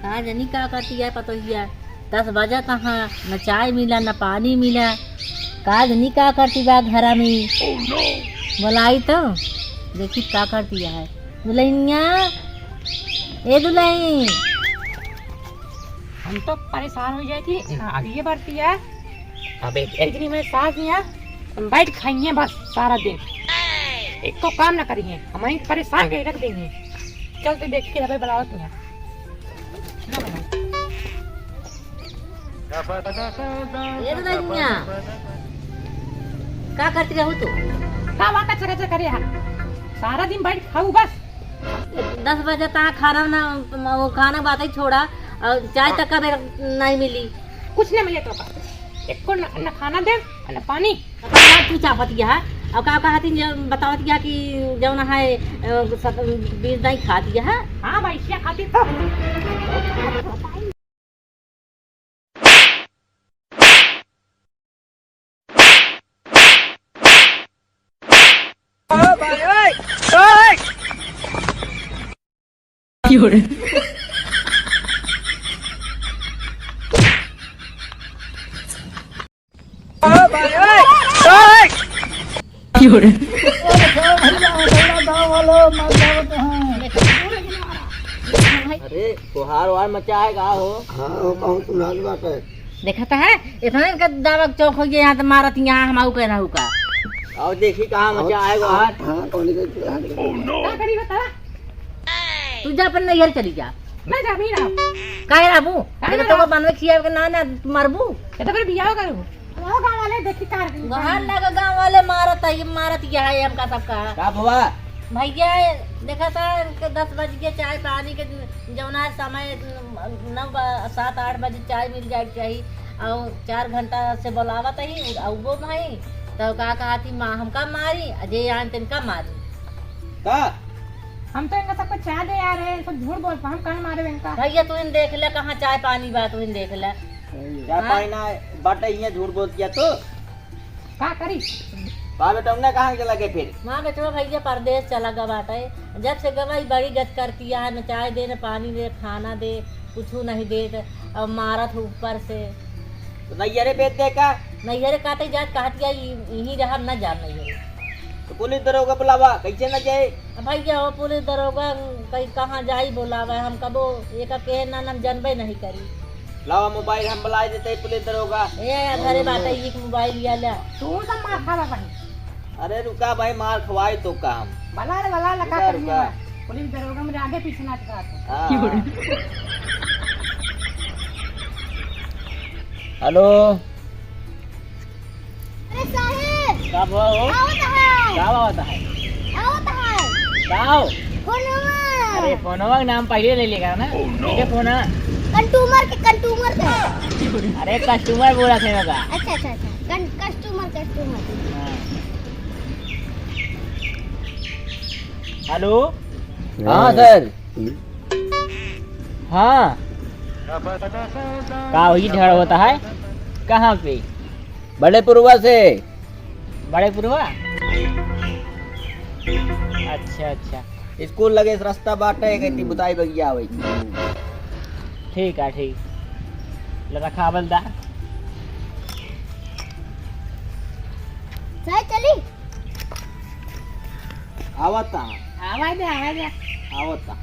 आज नहीं का करती है पतो ही है 10 बजे कहाँ न चाय मिला न पानी मिला। काज नहीं का करती बा घरा में बोलाई तो देखी का करती है। दुल्हनिया ए दुल्हन हम तो परेशान हो जाए थी आगे बढ़ती है। अब एक दिन में सास यहाँ बैठ खाइए बस सारा दिन, एक तो काम ना करिए, हमें परेशान के रख देंगे। चलते देख के रहे बुलाओ तुम ए दुल्हनिया का करती रहू तू? का वाका चरा करे यार, सारा दिन बैठ खाऊ बस। 10 बजे तक खाना ना वो खाना बात ही छोड़ा और चाय तक का नहीं मिली। कुछ नहीं मिले तो एक को न खाना दे न पानी। तू चाहत है अब का कहती बतावत गया कि जौन है बीज नहीं खाती है। हाँ भाई क्या खाती तो अरे त्योहार वार मचा है का हो? हाँ कहूँ तुम नाच बात है। देखा था है इतना इनका दावा चौक हो गया यहाँ तो मारत यहाँ हम कह रहा हूँ का और देखी कहाँ मचा है बाहर। हाँ कौन क्या करी बता। तू जा अपन नैहर चली जा। मैं जा भी रहा काहे राबू तो बनवे खिया के ना मरबू ये तो फिर बियाह करूँ वो गांव वाले देखी कार घर लगा गाँव वाले मारत यहाँ है हमका सबका का हुआ? भैया देखा था 10 बज के चाय पानी के जौना समय 7-8 बजे चाय मिल जाए चाहिए और 4 घंटा से बोलावत ही वो भाई तो का कहा थी माँ हमका मारी अजय यहाँ तिनका मारी का हम तो इनका सबको चाय दे आ रहे हैं, सब झूठ बोलते हम कहाँ मारे इनका। भैया तू इन देख ले कहाँ चाय पानी बा तू इन देख ले क्या पानी ना बाटे ये झूठ बोल दिया तो का करी बा बेटा हमने कहाँ चला गए फिर? माँ बेटवा भैया परदेश चला गया बाटे जब से गवाई बड़ी गत करती है न चाय दे न पानी दे खाना दे कुछ नहीं दे और मारत ऊपर से तो नैयरे बेच दे का? नैहरे काटे जात कहती यही रहा न जान नहीं है तो पुलिस दरोगा बुलावा कैसे न जाए? भैया वो पुलिस दरोगा कहीं कहाँ जाई बोलावा हम कबो एक कहे ना हम जानबे नहीं करी। लावा मोबाइल हम बुला देते पुलिस दरोगा। ए घरे बात है एक मोबाइल लिया ले तू सब मार खा भाई। अरे रुका भाई मार खवाए तो काम भला लगा रुका, कर रुका। पुलिस दरोगा मेरे आगे पीछे नाच रहा था। हाँ। हेलो अरे साहेब क्या हुआ हो? क्या होता है? गाओ अरे फोनवा का नाम पहले ले लेगा ना। ये फोन कंट्यूमर के अरे कस्टमर बोला थे का। अच्छा कस्टमर हेलो हाँ सर हाँ का वही झगड़ा होता है कहाँ पे? बड़े पुरवा से। बड़े पुरवा अच्छा अच्छा स्कूल लगे इस रास्ता बाटे कहती बुताई बगिया हुई। ठीक है ठीक रखा बलदार सही चली आवता आवाज दे आवता।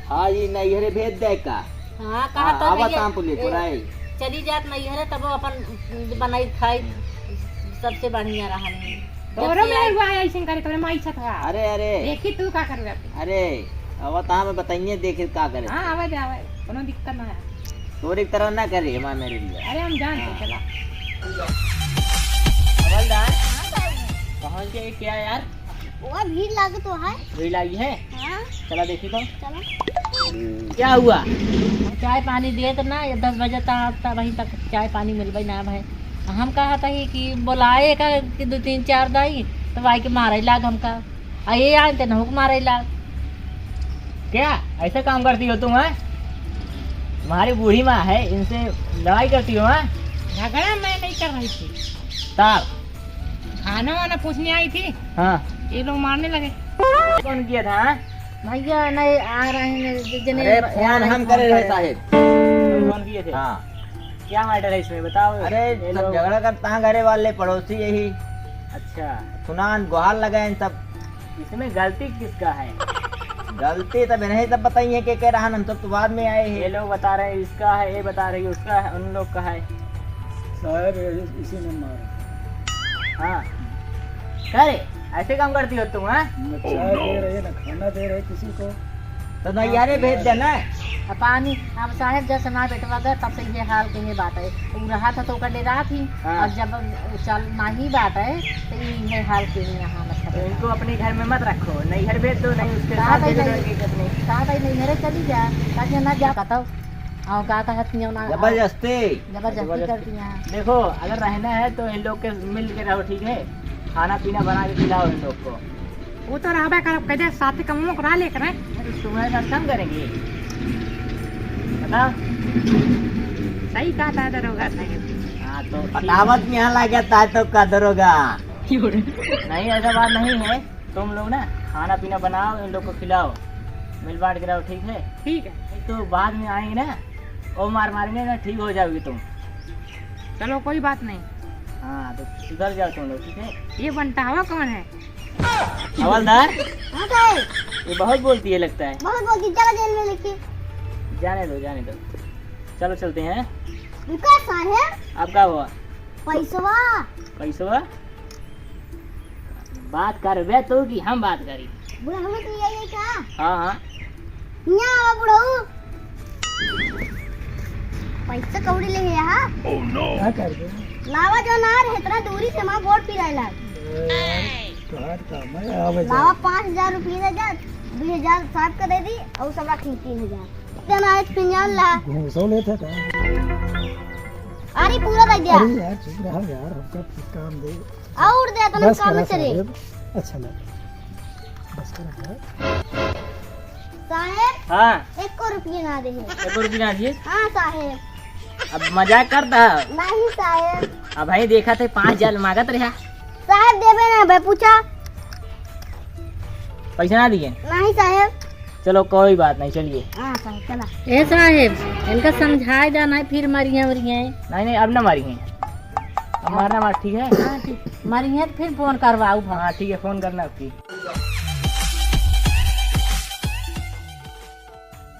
हाँ जी नैहरे भेज दे का। हाँ कहा तो आवता भैया, पुलिस पुराई चली जात नैहरे तब वो अपन बनाई खाई सबसे बढ़िया रहा नहीं तोरो में हुआ है ऐसे करे तोरे माई इच्छा था। अरे अरे देखी तू का कर रहा। अरे आवता हमें बताइए देखे का करे। हाँ आवाज कोनो दिक्कत ना है। तोरी की तरह ना करे हमारे मेरे लिए। अरे हम जानते चला हवलदार पहुँच गए क्या यार? वो भीड़ लगे तो है। भीड़ लगी है हाँ चला देखी तो चलो क्या हुआ? चाय पानी दिए तो ना 10 बजे तक वहीं तक चाय पानी मिलवाई ना भाई हम कहा था कि बोलाए का कि 2-3-4 दाई तो भाई के मारे लाग हमका ये आए थे नहुक मारे लाग। क्या ऐसा काम करती हो तुम? है तुम्हारी बूढ़ी माँ है इनसे लड़ाई करती हो? है झगड़ा मैं नहीं कर रही थी, तब खाना वाना पूछने आई थी, हाँ ये लोग मारने लगे। कौन किया था? भैया नहीं आ रहे हैं जिन्हें अरे फोन हम करे रहे साहेब। फोन किए थे? हाँ क्या मैटर है इसमें बताओ। अरे ये सब लोग- झगड़ा करता है घरे वाले पड़ोसी यही अच्छा, सुनान गुहार लगे इन सब। इसमें गलती किसका है? गलती तब नहीं सब बताइए के कह रहा हम सब तो बाद में आए ये हैं। लोग बता रहे हैं इसका है, ये बता रही है उसका है, उन लोग का है। इसी ने मारा। हाँ करे ऐसे काम करती हो तुम? हाँ न चाय दे रहे न खाना दे रहे किसी को। तो नैयारे भेज देना। अब पानी अब साहेब जैसे ना बेटवा गए तब से ये हाल के ये बात है। वो रहा था तो ओकर डेरा थी हाँ। और जब चल नहीं बात है तो ये हाल के यहाँ तो मतलब इनको अपने घर में मत रखो, नहीं घर भेज दो, नहीं उसके कहा साथ भाई भेजो नहीं। लड़के के अपने। कहा भाई नहीं मेरे चली जा ताकि ना जा कहता और का कहती है ना जबरदस्ती जबरदस्ती करती हैं। देखो अगर रहना है तो इन लोग के मिल के रहो, ठीक है? खाना पीना बना के खिलाओ इन लोग को। वो तो रहबे कर कहते साथी कमो करा ले करे। अरे तुम्हारे साथ कम करेंगे बताओ। सही कहा था दरोगा साहब। हाँ तो ठीक है। पटावत में यहाँ लग गया तो का दरोगा। नहीं ऐसा बात नहीं है, तुम लोग ना खाना पीना बनाओ, इन लोग को खिलाओ, मिल बांट के रहो, ठीक है? ठीक है, नहीं तो बाद में आएंगे ना और मारेंगे ना, ठीक हो जाओगी तुम। चलो कोई बात नहीं। हाँ तो सुधर जाओ तुम लोग, ठीक है? ये बंटावा कौन है? हवलदार हाँ साहब ये बहुत बोलती है लगता है। बहुत बोलती, चला जेल में लेके। जाने दो जाने दो, चलो चलते हैं। रुका साहब अब क्या हुआ? पैसवा कैसे हुआ? बात कर वे तो कि हम बात करी। बुढ़ा हमें तो यही का हाँ हाँ यहाँ बुढ़ऊ पैसा कौड़ी ले यहाँ क्या कर दे लावा जो ना रहे इतना दूरी से वहाँ वोट पिलाएला तोहार काम है आवे जा। लावा 5,000 रुपये दे जा 2,000 साहब का दे दी और सब रखी 3,000 इतना आज पिंजल ला घूसो लेते था। अरे पूरा दे दिया अरे यार चुप रहो यार, हमका काम दे। और दे तो बस काम करा चले साहब। अच्छा लगा बस करा साहब। साहेब हाँ 1 रुपये ना दे 1 रुपया ना दिए। हाँ साहेब अब मजाक करता है। नहीं साहेब अब भाई देखा थे 5,000 मांगत रहा, साहेब देवे ना भाई पूछा पैसा ना दिए। नहीं साहेब चलो कोई बात नहीं, चलिए। हाँ साहेब चला ए साहेब इनका समझाए जाना फिर मरिया मरिया नहीं नहीं अब ना मारिए, अब मारना मार, ठीक है? हाँ ठीक मरिया फिर फोन करवाऊ हाँ ठीक है, फोन करना आपकी।